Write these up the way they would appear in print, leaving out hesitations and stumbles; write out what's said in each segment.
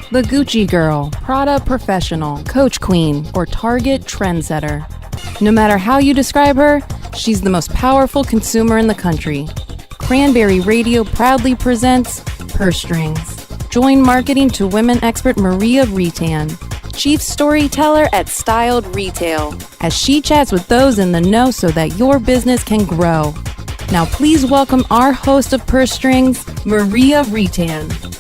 The Gucci girl, Prada professional, Coach queen, or Target trendsetter. No matter how you describe her, she's the most powerful consumer in the country. Cranberry Radio proudly presents Purse Strings. Join marketing to women expert Maria Reitan, chief storyteller at Styled Retail, as she chats with those in the know so that your business can grow. Now please welcome our host of Purse Strings, Maria Reitan.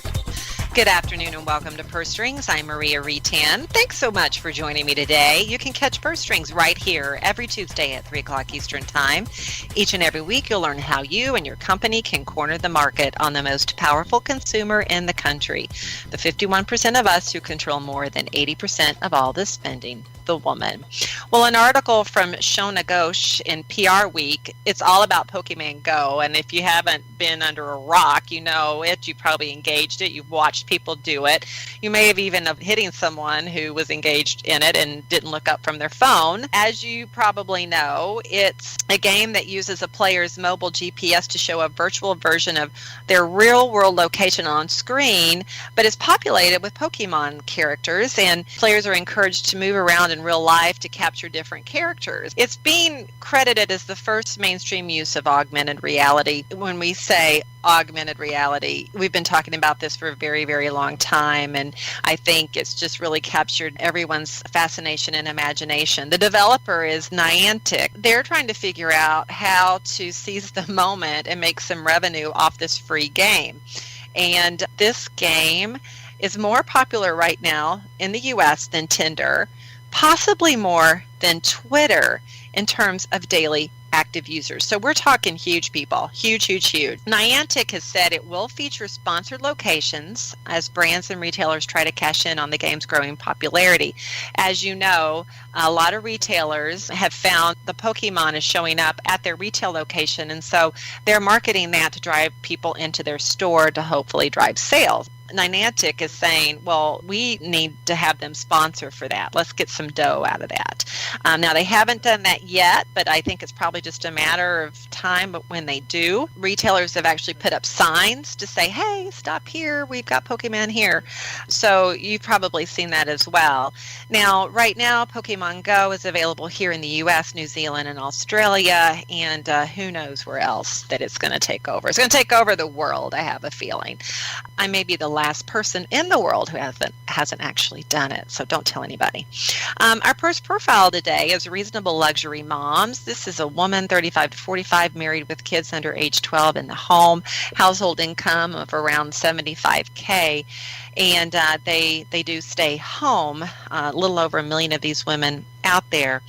Good afternoon and welcome to Purse Strings. I'm Maria Reitan. Thanks so much for joining me today. You can catch Purse Strings right here every Tuesday at 3 o'clock Eastern Time. Each and every week you'll learn how you and your company can corner the market on the most powerful consumer in the country, the 51% of us who control more than 80% of all the spending, the woman. Well, an article from Shona Ghosh in PR Week, it's all about Pokemon Go, and if you haven't been under a rock, you know it, you probably engaged it, you've watched people do it, you may have even hitting someone who was engaged in it and didn't look up from their phone. As you probably know, it's a game that uses a player's mobile GPS to show a virtual version of their real world location on screen, but it's populated with Pokemon characters, and players are encouraged to move around in real life to capture different characters. It's being credited as the first mainstream use of augmented reality. When we say augmented reality, we've been talking about this for a very, very long time, and I think it's just really captured everyone's fascination and imagination. The developer is Niantic. They're trying to figure out how to seize the moment and make some revenue off this free game. And this game is more popular right now in the US than Tinder, possibly more than Twitter in terms of daily active users. So we're talking huge, people. Huge, huge, huge. Niantic has said it will feature sponsored locations as brands and retailers try to cash in on the game's growing popularity. As you know, a lot of retailers have found the Pokemon is showing up at their retail location, and so they're marketing that to drive people into their store to hopefully drive sales. Niantic is saying, well, we need to have them sponsor for that. Let's get some dough out of that. Now, they haven't done that yet, but I think it's probably just a matter of time. But when they do, retailers have actually put up signs to say, hey, stop here. We've got Pokemon here. So you've probably seen that as well. Now, right now, Pokemon Go is available here in the U.S., New Zealand, and Australia, and who knows where else that it's going to take over. It's going to take over the world, I have a feeling. I may be the last person in the world who hasn't actually done it, so don't tell anybody. Our first profile today is reasonable luxury moms. This is a woman, 35 to 45, married with kids under age 12 in the home, household income of around $75K, and they do stay home. A little over 1 million of these women out there.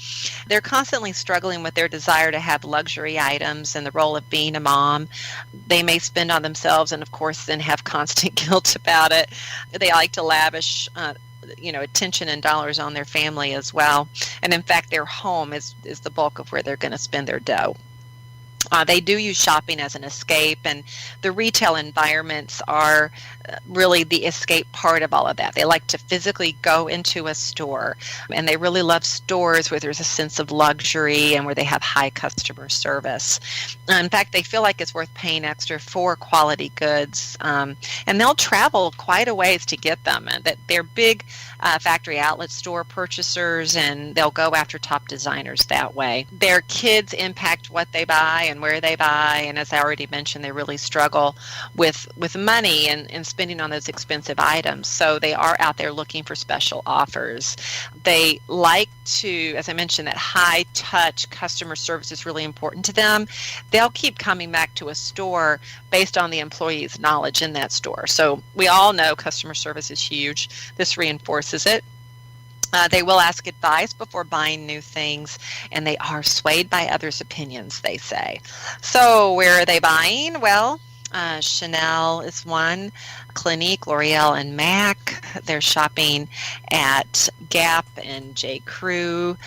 They're constantly struggling with their desire to have luxury items and the role of being a mom. They may spend on themselves and, of course, then have constant guilt about it. They like to lavish attention and dollars on their family as well. And in fact, their home is the bulk of where they're going to spend their dough. They do use shopping as an escape, and the retail environments are really the escape part of all of that. They like to physically go into a store, and they really love stores where there's a sense of luxury and where they have high customer service. In fact, they feel like it's worth paying extra for quality goods, and they'll travel quite a ways to get them. And that they're big factory outlet store purchasers, and they'll go after top designers that way. Their kids impact what they buy and where they buy, and as I already mentioned, they really struggle with money and spending on those expensive items. So they are out there looking for special offers. They like to, as I mentioned, that high touch customer service is really important to them. They'll keep coming back to a store based on the employee's knowledge in that store. So we all know customer service is huge. This reinforces it. They will ask advice before buying new things, and they are swayed by others' opinions, they say. So where are they buying? Well, Chanel is one, Clinique, L'Oreal, and MAC. They're shopping at Gap and J. Crew.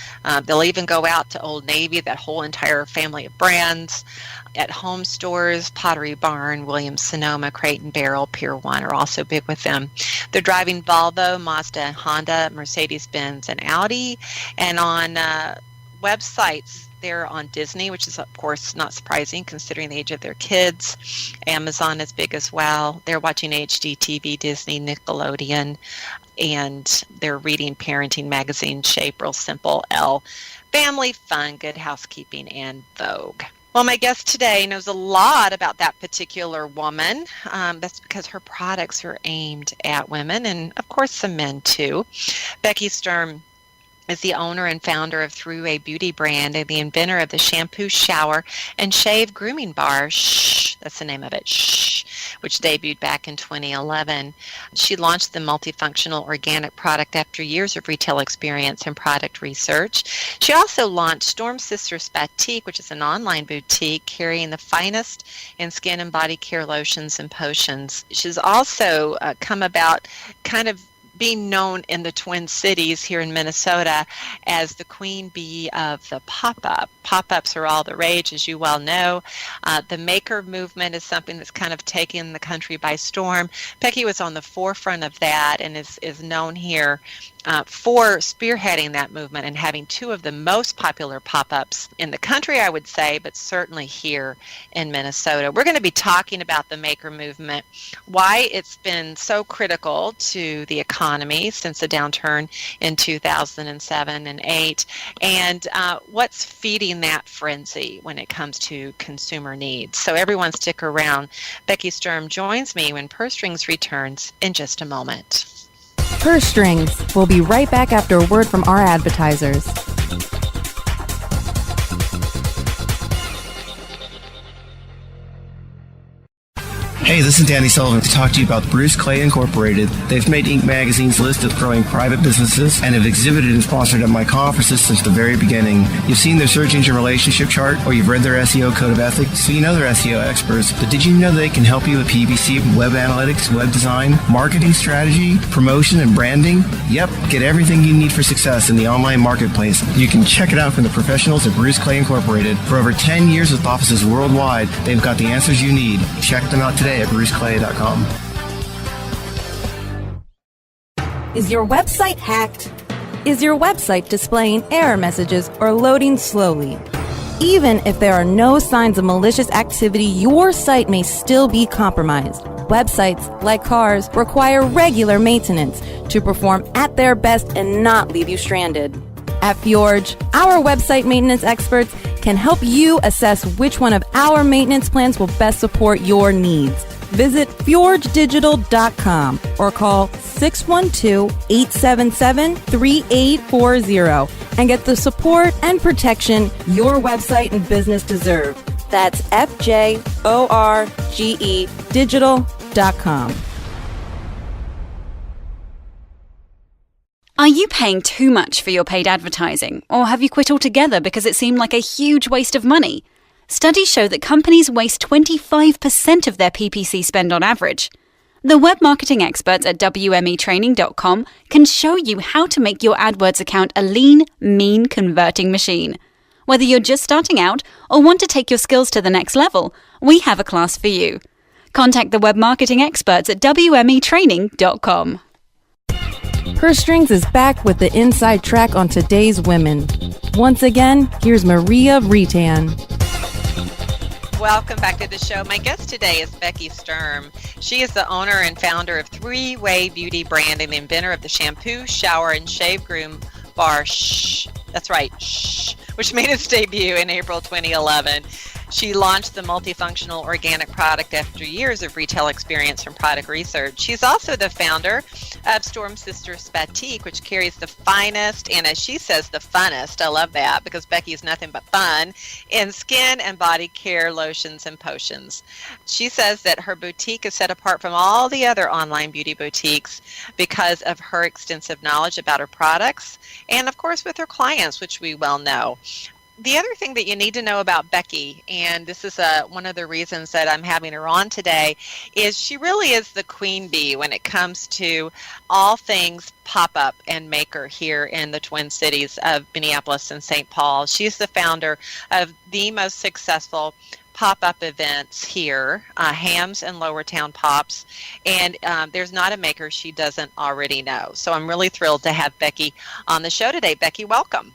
They'll even go out to Old Navy, that whole entire family of brands. At home stores, Pottery Barn, Williams-Sonoma, Crate and Barrel, Pier 1 are also big with them. They're driving Volvo, Mazda, Honda, Mercedes-Benz, and Audi. And on websites there on Disney, which is, of course, not surprising considering the age of their kids. Amazon is big as well. They're watching HGTV, Disney, Nickelodeon, and they're reading parenting magazines, Shape, Real Simple, Elle, Family, Fun, Good Housekeeping, and Vogue. Well, my guest today knows a lot about that particular woman. That's because her products are aimed at women and, of course, some men, too. Becky Sturm is the owner and founder of Throughway Beauty brand and the inventor of the shampoo, shower, and shave grooming bar, Shh, that's the name of it, Shh, which debuted back in 2011. She launched the multifunctional organic product after years of retail experience and product research. She also launched StormSister Spatique, which is an online boutique carrying the finest in skin and body care lotions and potions. She's also come about kind of being known in the Twin Cities here in Minnesota as the queen bee of the pop-up. Pop-ups are all the rage, as you well know. The maker movement is something that's kind of taken the country by storm. Becky was on the forefront of that and is known here for spearheading that movement and having two of the most popular pop-ups in the country, I would say, but certainly here in Minnesota. We're going to be talking about the maker movement, why it's been so critical to the economy since the downturn in 2007 and 8, and what's feeding that frenzy when it comes to consumer needs. So everyone stick around. Becky Sturm joins me when Purse Strings returns in just a moment. Purse Strings. We'll be right back after a word from our advertisers. Hey, this is Danny Sullivan to talk to you about Bruce Clay Incorporated. They've made Inc. Magazine's list of growing private businesses and have exhibited and sponsored at my conferences since the very beginning. You've seen their search engine relationship chart, or you've read their SEO code of ethics, so you know they're SEO experts. But did you know they can help you with PPC, web analytics, web design, marketing strategy, promotion, and branding? Yep, get everything you need for success in the online marketplace. You can check it out from the professionals at Bruce Clay Incorporated. For over 10 years with offices worldwide, they've got the answers you need. Check them out today at bruceclay.com. Is your website hacked? Is your website displaying error messages or loading slowly? Even if there are no signs of malicious activity, your site may still be compromised. Websites, like cars, require regular maintenance to perform at their best and not leave you stranded. At Fjorge, our website maintenance experts can help you assess which one of our maintenance plans will best support your needs. Visit fjorgedigital.com or call 612-877-3840 and get the support and protection your website and business deserve. That's FJORGE digital.com. Are you paying too much for your paid advertising, or have you quit altogether because it seemed like a huge waste of money? Studies show that companies waste 25% of their PPC spend on average. The web marketing experts at WMEtraining.com can show you how to make your AdWords account a lean, mean converting machine. Whether you're just starting out or want to take your skills to the next level, we have a class for you. Contact the web marketing experts at WMEtraining.com. Purse Strings is back with the inside track on today's women. Once again, here's Maria Reitan. Welcome back to the show. My guest today is Becky Sturm. She is the owner and founder of Throughway Beauty brand and the inventor of the shampoo, shower, and shave groom bar, Shh. That's right, Shh, which made its debut in April 2011. She launched the multifunctional organic product after years of retail experience from product research. She's also the founder of StormSister Spatique, which carries the finest, and as she says, the funnest, I love that because Becky is nothing but fun, in skin and body care lotions and potions. She says that her boutique is set apart from all the other online beauty boutiques because of her extensive knowledge about her products and, of course, with her clients, which we well know. The other thing that you need to know about Becky, and this is one of the reasons that I'm having her on today, is she really is the queen bee when it comes to all things pop-up and maker here in the Twin Cities of Minneapolis and St. Paul. She's the founder of the most successful pop-up events here, Hams and Lower Town Pops, and there's not a maker she doesn't already know. So I'm really thrilled to have Becky on the show today. Becky, welcome.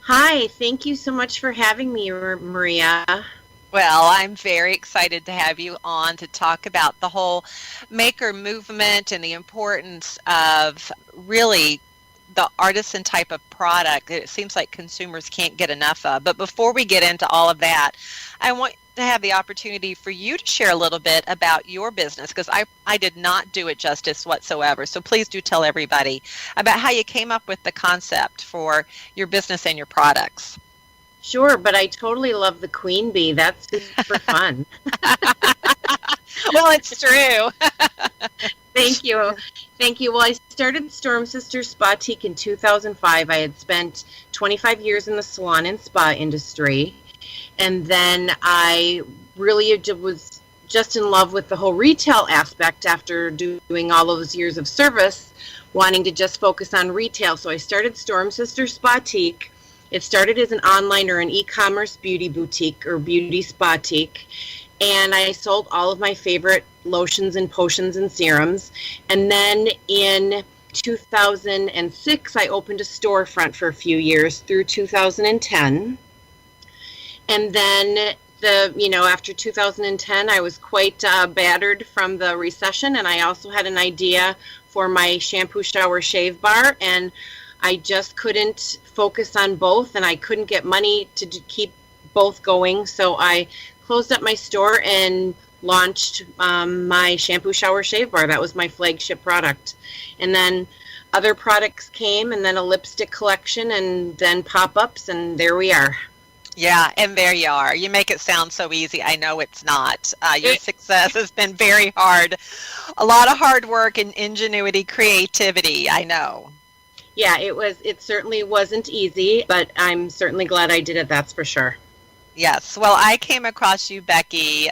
Hi, thank you so much for having me, Maria. Well, I'm very excited to have you on to talk about the whole maker movement and the importance of really the artisan type of product that it seems like consumers can't get enough of. But before we get into all of that, I want to have the opportunity for you to share a little bit about your business, because I did not do it justice whatsoever. So please do tell everybody about how you came up with the concept for your business and your products. Sure, but I totally love the queen bee. That's super fun. Well, it's true. Thank you. Thank you. Well, I started StormSister Spatique in 2005. I had spent 25 years in the salon and spa industry. And then I really was just in love with the whole retail aspect after doing all those years of service, wanting to just focus on retail. So I started StormSister Spatique. It started as an online or an e-commerce beauty boutique or beauty spatique. And I sold all of my favorite lotions and potions and serums. And then in 2006, I opened a storefront for a few years through 2010. And then after 2010, I was quite battered from the recession. And I also had an idea for my shampoo, shower, shave bar. And I just couldn't focus on both, and I couldn't get money to keep both going. So I closed up my store and launched my shampoo, shower, shave bar. That was my flagship product. And then other products came, and then a lipstick collection, and then pop-ups, and there we are. Yeah, and there you are. You make it sound so easy. I know it's not. Your success has been very hard. A lot of hard work and ingenuity, creativity, I know. Yeah, it certainly wasn't easy, but I'm certainly glad I did it, that's for sure. Yes. Well, I came across you, Becky,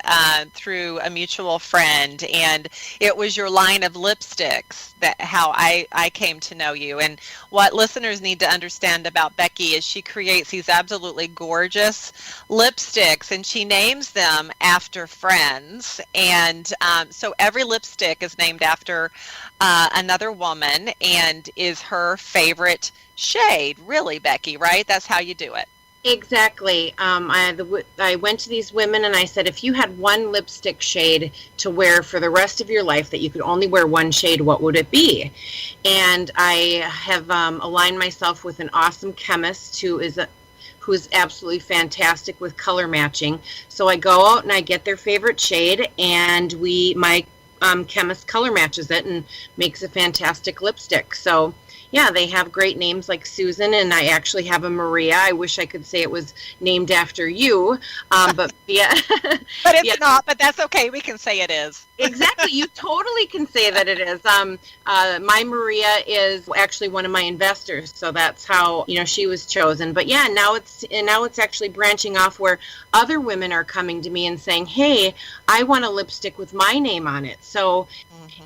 through a mutual friend, and it was your line of lipsticks that how I came to know you. And what listeners need to understand about Becky is she creates these absolutely gorgeous lipsticks, and she names them after friends. And so every lipstick is named after another woman and is her favorite shade, really, Becky, right? That's how you do it. Exactly. I went to these women and I said, if you had one lipstick shade to wear for the rest of your life, that you could only wear one shade, what would it be? And I have aligned myself with an awesome chemist who is absolutely fantastic with color matching. So I go out and I get their favorite shade, and my chemist color matches it and makes a fantastic lipstick. So yeah, they have great names like Susan, and I actually have a Maria. I wish I could say it was named after you, but yeah. But it's not, but that's okay. We can say it is. Exactly. You totally can say that it is. My Maria is actually one of my investors, so that's how, she was chosen. But yeah, now it's actually branching off where other women are coming to me and saying, hey, I want a lipstick with my name on it. So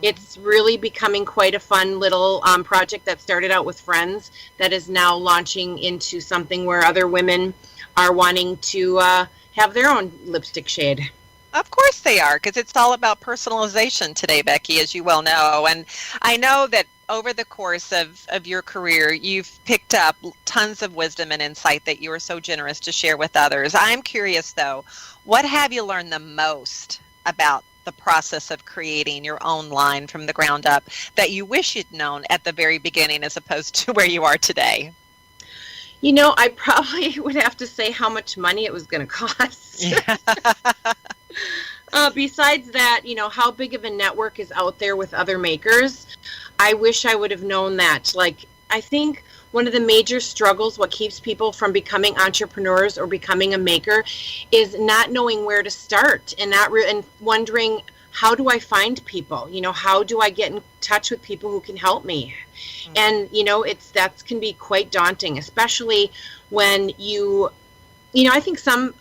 it's really becoming quite a fun little project that started out with friends that is now launching into something where other women are wanting to have their own lipstick shade. Of course they are, because it's all about personalization today, Becky, as you well know. And I know that over the course of your career, you've picked up tons of wisdom and insight that you are so generous to share with others. I'm curious, though, what have you learned the most about the process of creating your own line from the ground up that you wish you'd known at the very beginning as opposed to where you are today? I probably would have to say how much money it was going to cost. Yeah. Besides that, how big of a network is out there with other makers. I wish I would have known that. I think one of the major struggles, what keeps people from becoming entrepreneurs or becoming a maker, is not knowing where to start and and wondering, how do I find people? How do I get in touch with people who can help me? And that can be quite daunting, especially when I think some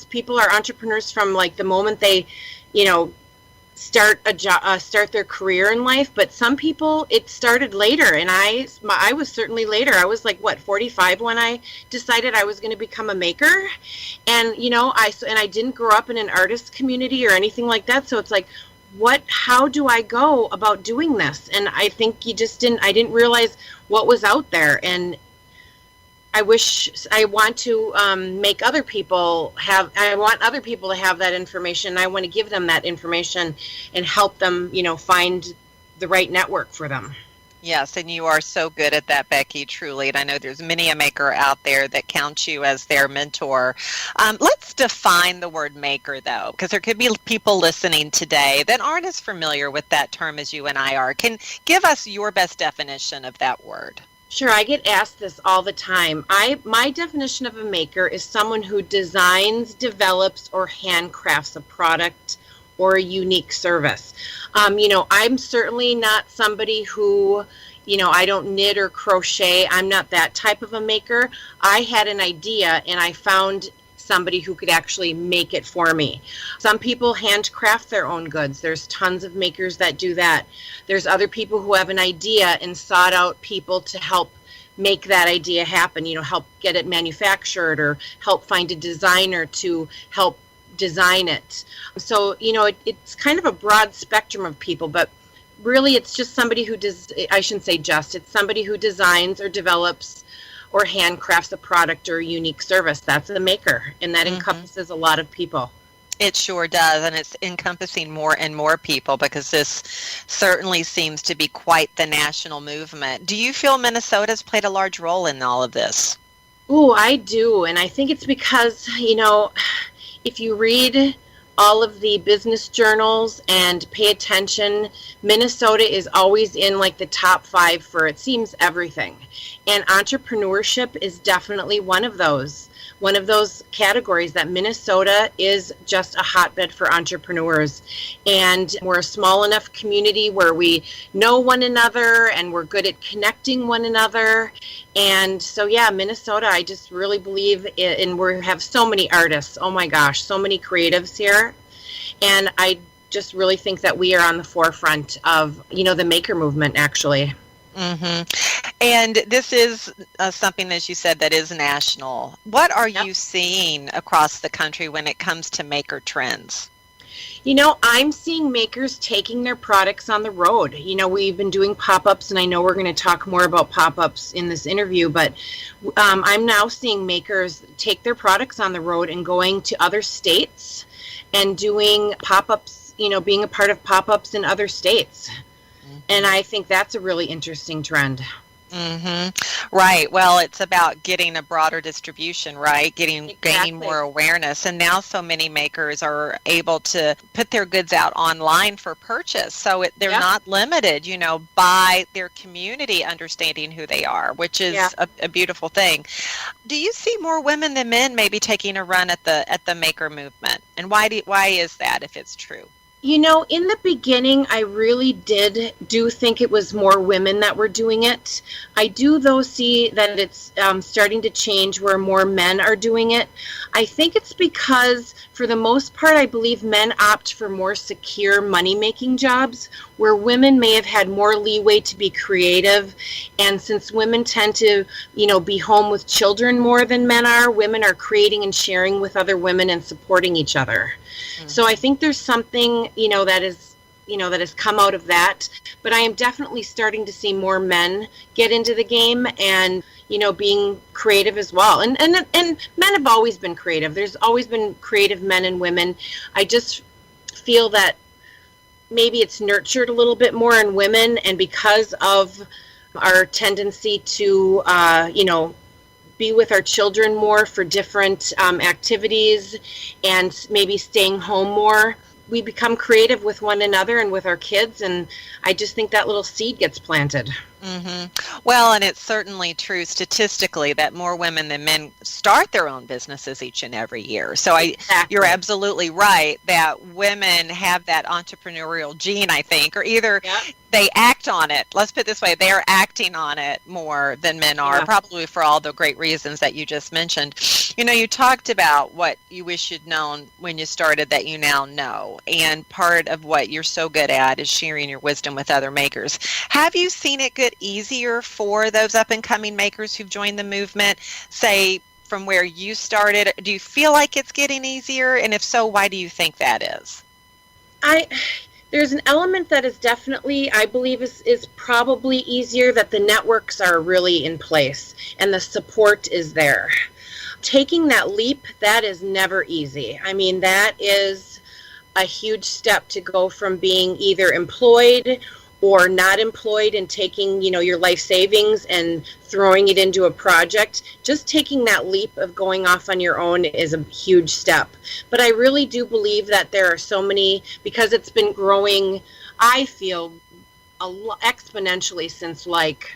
people are entrepreneurs from the moment they, start their career in life. But some people, it started later, and I was certainly later. I was 45 when I decided I was going to become a maker, and I didn't grow up in an artist community or anything like that. So it's how do I go about doing this? And I think I didn't realize what was out there. And I want to make other people have, I want other people to have that information. I want to give them that information and help them, find the right network for them. Yes, and you are so good at that, Becky, truly. And I know there's many a maker out there that count you as their mentor. Let's define the word maker, though, because there could be people listening today that aren't as familiar with that term as you and I are. Can give us your best definition of that word? Sure, I get asked this all the time. My definition of a maker is someone who designs, develops, or handcrafts a product or a unique service. I'm certainly not somebody who, I don't knit or crochet. I'm not that type of a maker. I had an idea and I found somebody who could actually make it for me. Some people handcraft their own goods. There's tons of makers that do that. There's other people who have an idea and sought out people to help make that idea happen, help get it manufactured or help find a designer to help design it. So, it's kind of a broad spectrum of people, but really it's just somebody who does, I shouldn't say just, it's somebody who designs or develops or handcrafts a product or a unique service. That's a maker, and that encompasses a lot of people. It sure does, and it's encompassing more and more people because this certainly seems to be quite the national movement. Do you feel Minnesota's played a large role in all of this? Oh, I do, and I think it's because, if you read all of the business journals and pay attention, Minnesota is always in like the top 5 for, it seems, everything. And entrepreneurship is definitely one of those categories, that Minnesota is just a hotbed for entrepreneurs. And we're a small enough community where we know one another and we're good at connecting one another. And so, yeah, Minnesota, I just really believe in, we have so many artists. Oh my gosh, so many creatives here. And I just really think that we are on the forefront of, the maker movement, actually. And this is something, as you said, that is national. What are you seeing across the country when it comes to maker trends? I'm seeing makers taking their products on the road. We've been doing pop-ups, and I know we're going to talk more about pop-ups in this interview, but I'm now seeing makers take their products on the road and going to other states and doing pop-ups, being a part of pop-ups in other states. And I think that's a really interesting trend. Right. Well, it's about getting a broader distribution, right? Gaining more awareness. And now so many makers are able to put their goods out online for purchase. So they're not limited, by their community understanding who they are, which is a beautiful thing. Do you see more women than men maybe taking a run at the maker movement? And why is that, if it's true? In the beginning, I really do think it was more women that were doing it. I do, though, see that it's starting to change where more men are doing it. I think it's because, for the most part, I believe men opt for more secure money-making jobs, where women may have had more leeway to be creative. And since women tend to, be home with children more than men are, women are creating and sharing with other women and supporting each other. So I think there's something, that has come out of that. But I am definitely starting to see more men get into the game and, being creative as well. And men have always been creative. There's always been creative men and women. I just feel that maybe it's nurtured a little bit more in women, and because of our tendency to, be with our children more for different activities and maybe staying home more, we become creative with one another and with our kids, and I just think that little seed gets planted. Well, and it's certainly true statistically that more women than men start their own businesses each and every year. So you're absolutely right that women have that entrepreneurial gene, I think, or either they act on it. Let's put it this way, they're acting on it more than men are, probably for all the great reasons that you just mentioned. You talked about what you wish you'd known when you started that you now know, and part of what you're so good at is sharing your wisdom with other makers. Have you seen it get easier for those up-and-coming makers who've joined the movement, say, from where you started? Do you feel like it's getting easier? And if so, why do you think that is? There's an element that is definitely, I believe, is probably easier, that the networks are really in place and the support is there. Taking that leap, that is never easy. I mean, that is a huge step to go from being either employed or not employed and taking, your life savings and throwing it into a project. Just taking that leap of going off on your own is a huge step. But I really do believe that there are so many, because it's been growing, I feel, exponentially since like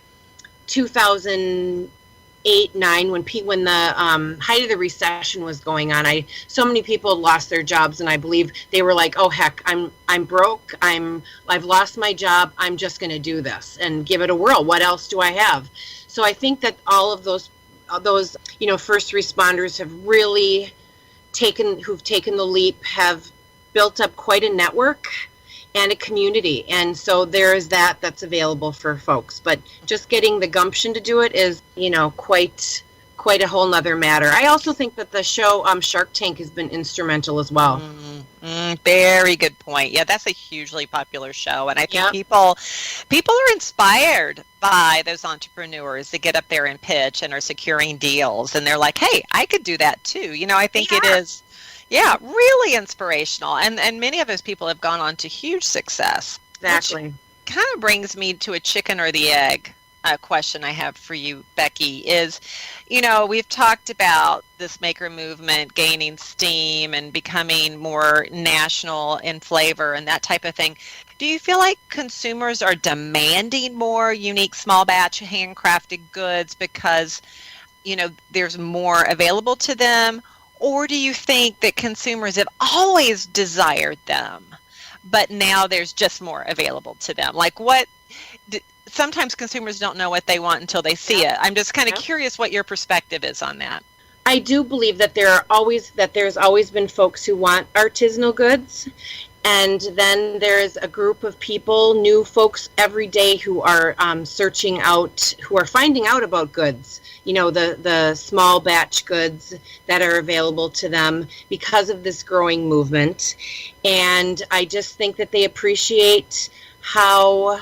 2008, 9, when the height of the recession was going on. So many people lost their jobs, and I believe they were like, "Oh heck, I'm broke. I've lost my job. I'm just going to do this and give it a whirl. What else do I have?" So I think that all of those first responders have really who've taken the leap, have built up quite a network and a community. And so there is that's available for folks. But just getting the gumption to do it is, quite a whole nother matter. I also think that the show Shark Tank has been instrumental as well. Very good point. Yeah, that's a hugely popular show. And I think people are inspired by those entrepreneurs that get up there and pitch and are securing deals. And they're like, hey, I could do that too. I think it is. Yeah, really inspirational. And many of those people have gone on to huge success. Exactly. Which kind of brings me to a chicken or the egg question I have for you, Becky, is, we've talked about this maker movement gaining steam and becoming more national in flavor and that type of thing. Do you feel like consumers are demanding more unique small batch handcrafted goods because, there's more available to them? Or do you think that consumers have always desired them, but now there's just more available to them? Like sometimes consumers don't know what they want until they see it. I'm just kind of curious what your perspective is on that. I do believe that there's always been folks who want artisanal goods. And then there's a group of people, new folks every day, who are searching out, who are finding out about goods, the small batch goods that are available to them because of this growing movement. And I just think that they appreciate how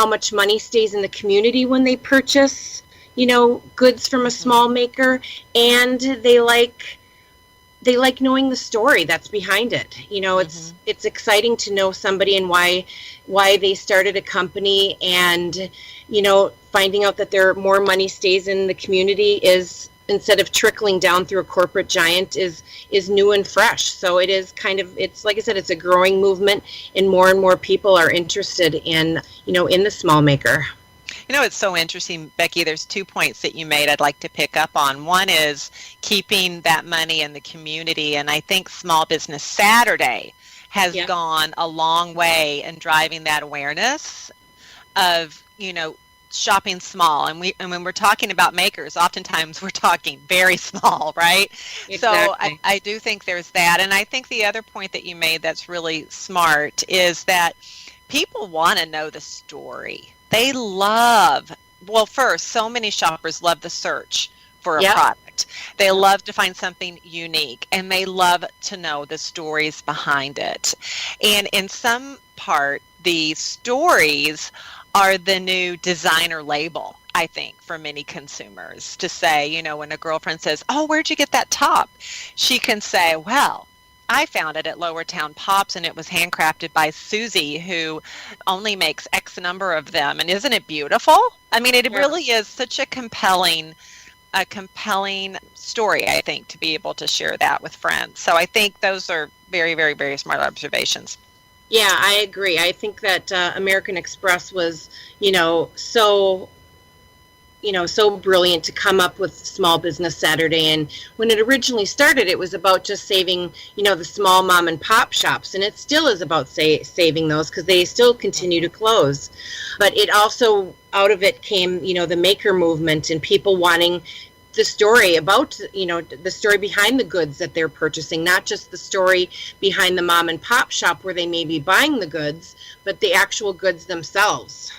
much money stays in the community when they purchase, goods from a small maker, and they like knowing the story that's behind it. It's exciting to know somebody and why they started a company, and finding out that more money stays in the community is, instead of trickling down through a corporate giant, is new and fresh. So it is it's like I said, it's a growing movement, and more people are interested in the small maker. It's so interesting, Becky. There's 2 points that you made I'd like to pick up on. One is keeping that money in the community, and I think Small Business Saturday has gone a long way in driving that awareness of, shopping small. And when we're talking about makers, oftentimes we're talking very small, right? Exactly. So I do think there's that. And I think the other point that you made that's really smart is that people want to know the story. They first, so many shoppers love the search for a product. They love to find something unique, and they love to know the stories behind it. And in some part, the stories are the new designer label, I think, for many consumers, to say, when a girlfriend says, "Oh, where'd you get that top?" she can say, "Well, I found it at Lower Town Pops, and it was handcrafted by Susie, who only makes X number of them. And isn't it beautiful?" I mean, it really is such a compelling story, I think, to be able to share that with friends. So I think those are very, very, very smart observations. Yeah, I agree. I think that American Express was, so brilliant to come up with Small Business Saturday. And when it originally started, it was about just saving, the small mom and pop shops. And it still is about saving those, because they still continue to close. But it also, out of it came, the maker movement and people wanting the story about, the story behind the goods that they're purchasing, not just the story behind the mom and pop shop where they may be buying the goods, but the actual goods themselves.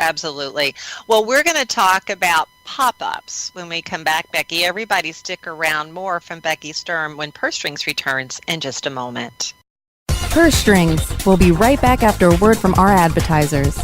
Absolutely. Well, we're going to talk about pop-ups when we come back, Becky. Everybody stick around. More from Becky Sturm when Purse Strings returns in just a moment. Purse Strings. We'll be right back after a word from our advertisers.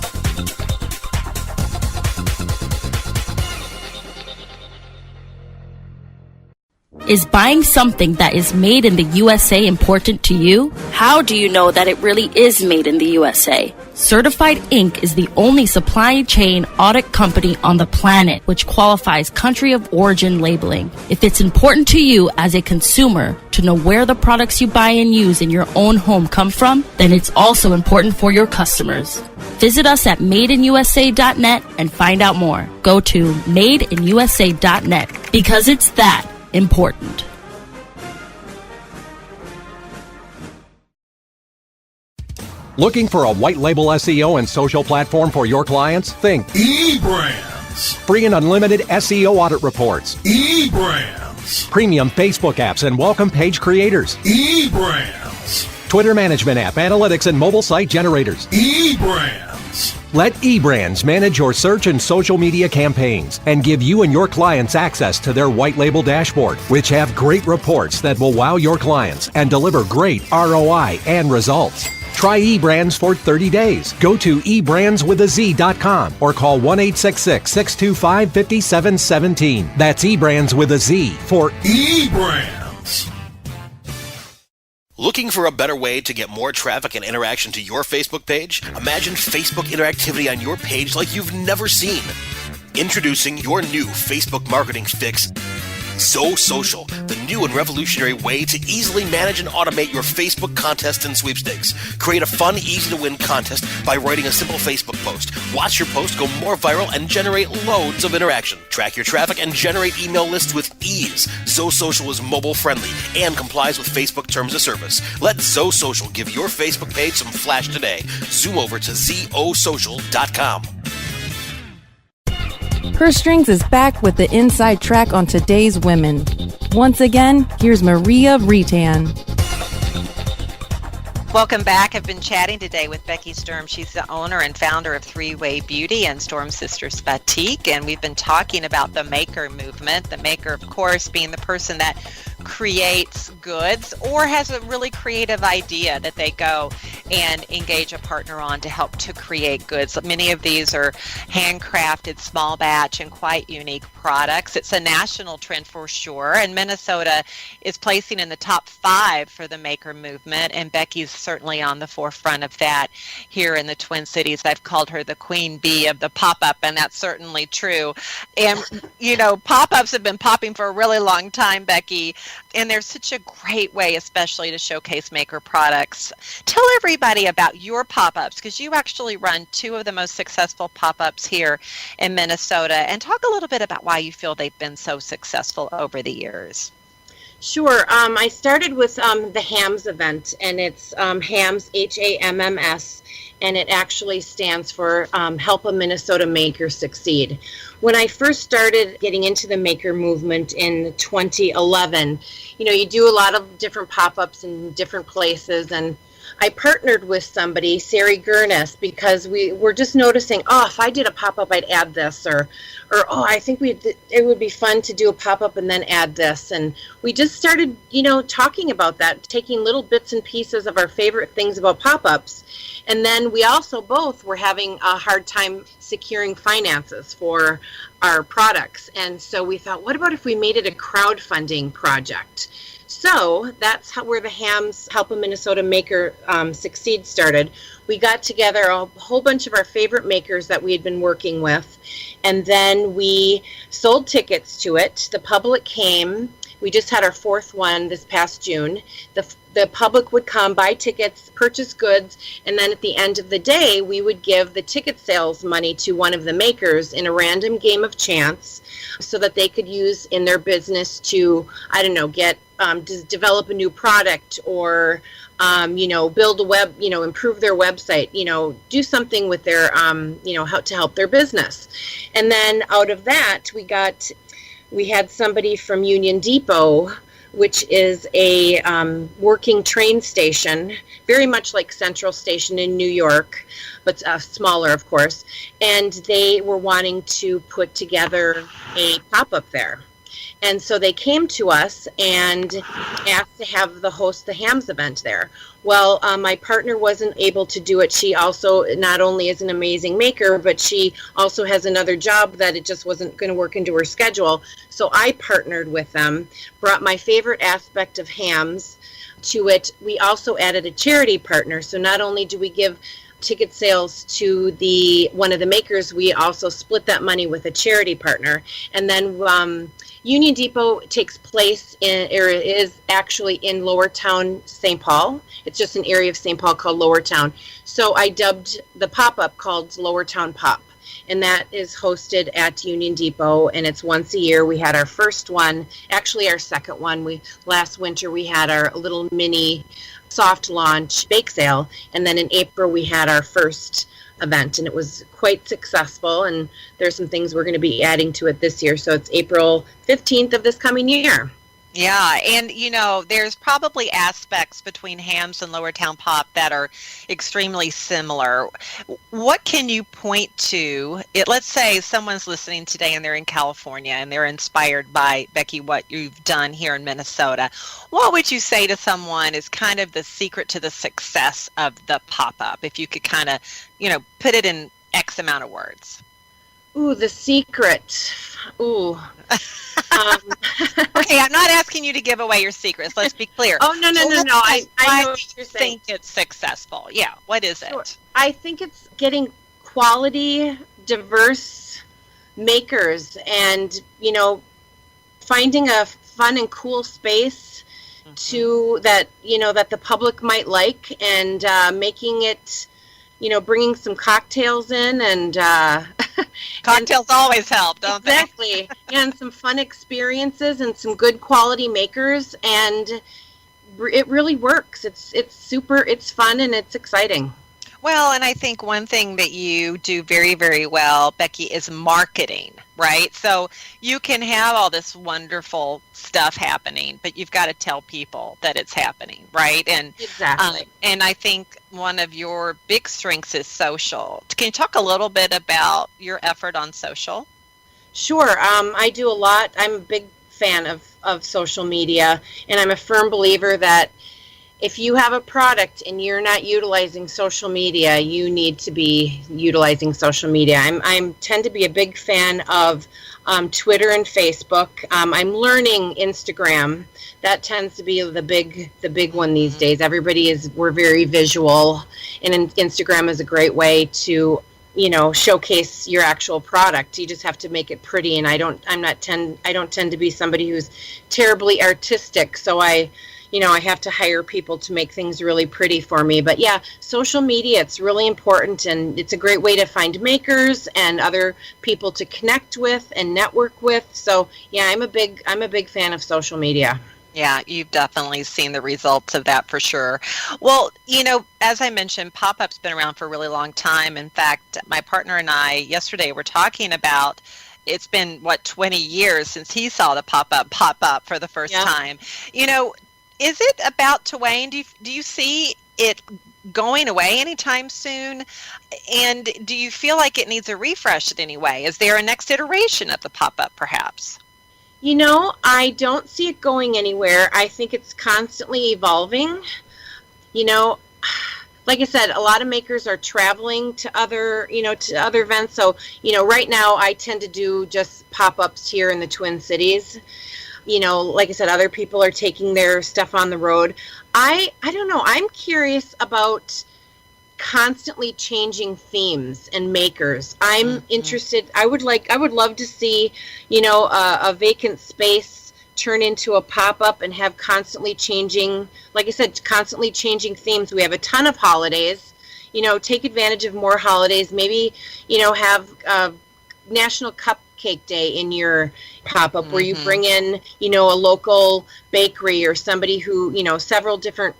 Is buying something that is made in the USA important to you? How do you know that it really is made in the USA? Certified Inc. is the only supply chain audit company on the planet which qualifies country of origin labeling. If it's important to you as a consumer to know where the products you buy and use in your own home come from, then it's also important for your customers. Visit us at madeinusa.net and find out more. Go to madeinusa.net because it's that important. Looking for a white label SEO and social platform for your clients? Think eBrands. Free and unlimited SEO audit reports. eBrands. Premium Facebook apps and welcome page creators. eBrands. Twitter management app, analytics, and mobile site generators. eBrands. Let eBrands manage your search and social media campaigns and give you and your clients access to their white label dashboard, which have great reports that will wow your clients and deliver great ROI and results. Try eBrands for 30 days. Go to eBrandsWithAZ.com or call 1-866-625-5717. That's eBrands with a Z for eBrands. Looking for a better way to get more traffic and interaction to your Facebook page? Imagine Facebook interactivity on your page like you've never seen. Introducing your new Facebook marketing fix, SoSocial, the new and revolutionary way to easily manage and automate your Facebook contests and sweepstakes. Create a fun, easy-to-win contest by writing a simple Facebook post. Watch your post go more viral and generate loads of interaction. Track your traffic and generate email lists with ease. SoSocial is mobile-friendly and complies with Facebook terms of service. Let SoSocial give your Facebook page some flash today. Zoom over to ZOSocial.com. Purse Strings is back with the inside track on today's women. Once again, here's Maria Reitan. Welcome back. I've been chatting today with Becky Sturm. She's the owner and founder of Three Way Beauty and StormSister Spatique, and we've been talking about the maker movement. The maker, of course, being the person that creates goods or has a really creative idea that they go and engage a partner on to help to create goods. Many of these are handcrafted, small batch, and quite unique products. It's a national trend for sure, and Minnesota is placing in the top 5 for the maker movement, and Becky's certainly on the forefront of that here in the Twin Cities. I've called her the queen bee of the pop-up, and that's certainly true. And, you know, pop-ups have been popping for a really long time, Becky, and they're such a great way, especially to showcase maker products. Tell everybody about your pop-ups, because you actually run 2 of the most successful pop-ups here in Minnesota, and talk a little bit about why you feel they've been so successful over the years. Sure. I started with the HAMS event, and it's HAMS, HAMMS, and it actually stands for Help a Minnesota Maker Succeed. When I first started getting into the maker movement in 2011, you know, you do a lot of different pop-ups in different places, and I partnered with somebody, Sari Gurnis, because we were just noticing, if I did a pop-up, I'd add this, or I think it would be fun to do a pop-up and then add this. And we just started, you know, talking about that, taking little bits and pieces of our favorite things about pop-ups. And then we also both were having a hard time securing finances for our products. And so we thought, what about if we made it a crowdfunding project? So that's where the HAMS Help a Minnesota Maker Succeed started. We got together a whole bunch of our favorite makers that we had been working with, and then we sold tickets to it. The public came. We just had our 4th one this past June. The public would come, buy tickets, purchase goods, and then at the end of the day, we would give the ticket sales money to one of the makers in a random game of chance so that they could use in their business to, I don't know, get to develop a new product or, you know, build a web, you know, improve their website, you know, do something with their, you know, how to help their business. And then out of that, we had somebody from Union Depot, which is a working train station, very much like Central Station in New York, but smaller, of course. And they were wanting to put together a pop-up there. And so they came to us and asked to have host the hams event there. Well, my partner wasn't able to do it. She also not only is an amazing maker, but she also has another job that it just wasn't going to work into her schedule. So I partnered with them, brought my favorite aspect of hams to it. We also added a charity partner. So not only do we give ticket sales to one of the makers, we also split that money with a charity partner. And then Union Depot takes place is actually in Lowertown, St. Paul. It's just an area of St. Paul called Lowertown. So I dubbed the pop-up called Lowertown Pop. And that is hosted at Union Depot, and it's once a year. We had our first one, actually our second one. Last winter we had our little mini soft launch bake sale, and then in April we had our first event, and it was quite successful, and there's some things we're going to be adding to it this year. So it's April 15th of this coming year. Yeah, and there's probably aspects between hams and Lowertown Pop that are extremely similar. What can you point to? Let's say someone's listening today and they're in California and they're inspired by, Becky, what you've done here in Minnesota. What would you say to someone is kind of the secret to the success of the pop-up, if you could kind of, put it in X amount of words? Ooh, the secret. Ooh. Okay, I'm not asking you to give away your secrets. Let's be clear. Oh, no. I know what you're saying. Think it's successful. Yeah, what is Sure. it? I think it's getting quality, diverse makers and, finding a fun and cool space to that the public might like, and making it, bringing some cocktails in and cocktails always help, don't they? Exactly. And some fun experiences and some good quality makers, and it really works. It's super, it's fun, and it's exciting. Well, and I think one thing that you do very, very well, Becky, is marketing, right? So you can have all this wonderful stuff happening, but you've got to tell people that it's happening, right? And exactly. And I think one of your big strengths is social. Can you talk a little bit about your effort on social? Sure. I do a lot. I'm a big fan of social media, and I'm a firm believer that if you have a product and you're not utilizing social media, you need to be utilizing social media. I tend to be a big fan of Twitter and Facebook. I'm learning Instagram. That tends to be the big one these days. We're very visual, and Instagram is a great way to showcase your actual product. You just have to make it pretty, and I don't tend to be somebody who's terribly artistic, so I have to hire people to make things really pretty for me. But yeah, social media, it's really important, and it's a great way to find makers and other people to connect with and network with. So yeah, I'm a big fan of social media. Yeah, you've definitely seen the results of that for sure. Well, as I mentioned, pop-up's been around for a really long time. In fact, my partner and I yesterday were talking about it's been 20 years since he saw the pop up for the first time. Is it about to wane? Do you see it going away anytime soon? And do you feel like it needs a refresh in any way? Is there a next iteration of the pop-up perhaps? I don't see it going anywhere. I think it's constantly evolving. Like I said, a lot of makers are traveling to other events. So, right now I tend to do just pop-ups here in the Twin Cities. Like I said, other people are taking their stuff on the road. I don't know. I'm curious about constantly changing themes and makers. I'm interested. I would love to see, a vacant space turn into a pop-up and have constantly changing, like I said, constantly changing themes. We have a ton of holidays. Take advantage of more holidays. Maybe, have National Cupcake Day in your pop-up where you bring in, a local bakery or somebody who, several different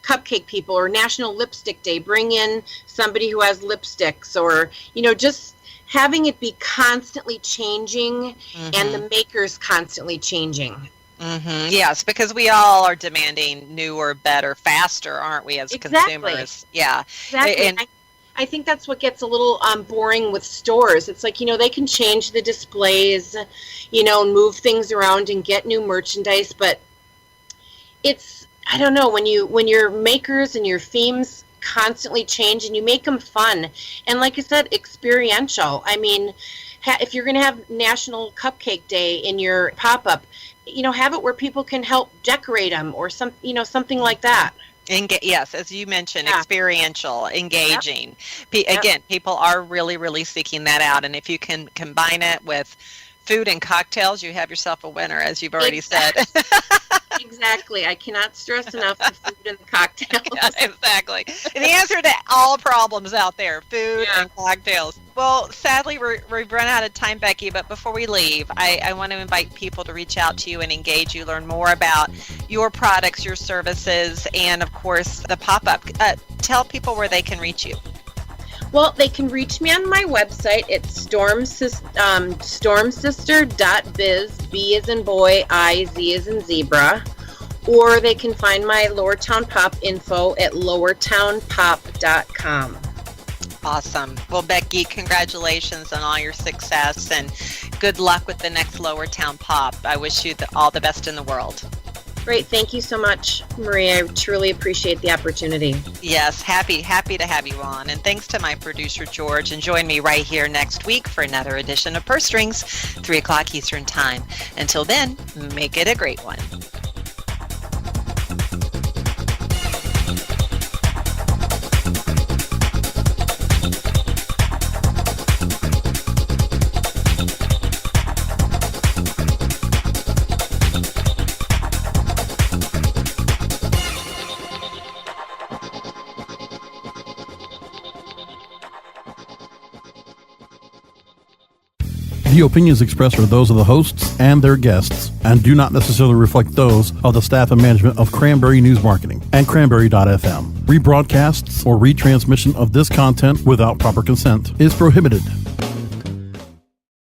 cupcake people, or National Lipstick Day, bring in somebody who has lipsticks, or, just having it be constantly changing and the makers constantly changing. Yes, because we all are demanding newer, better, faster, aren't we, as consumers? Yeah. Exactly. I think that's what gets a little boring with stores. It's like, they can change the displays, and move things around and get new merchandise, but I don't know, when your makers and your themes constantly change and you make them fun. And like I said, experiential. I mean, if you're going to have National Cupcake Day in your pop-up, have it where people can help decorate them or something like that. Yes, as you mentioned, experiential, engaging. Again, people are really, really seeking that out. And if you can combine it with food and cocktails, you have yourself a winner, as you've already said. Exactly. I cannot stress enough the food and the cocktails. Yeah, exactly. And the answer to all problems out there, food and cocktails. Well, sadly, we've run out of time, Becky, but before we leave, I want to invite people to reach out to you and engage you, learn more about your products, your services, and, of course, the pop-up. Tell people where they can reach you. Well, they can reach me on my website. It's StormSister.biz, B as in boy, I, Z as in zebra. Or they can find my Lower Town Pop info at lowertownpop.com. Awesome. Well, Becky, congratulations on all your success and good luck with the next Lower Town Pop. I wish you all the best in the world. Great. Thank you so much, Maria. I truly appreciate the opportunity. Yes, happy to have you on. And thanks to my producer, George. And join me right here next week for another edition of Purse Strings, 3 o'clock Eastern Time. Until then, make it a great one. The opinions expressed are those of the hosts and their guests and do not necessarily reflect those of the staff and management of Cranberry News Marketing and Cranberry.fm. Rebroadcasts or retransmission of this content without proper consent is prohibited.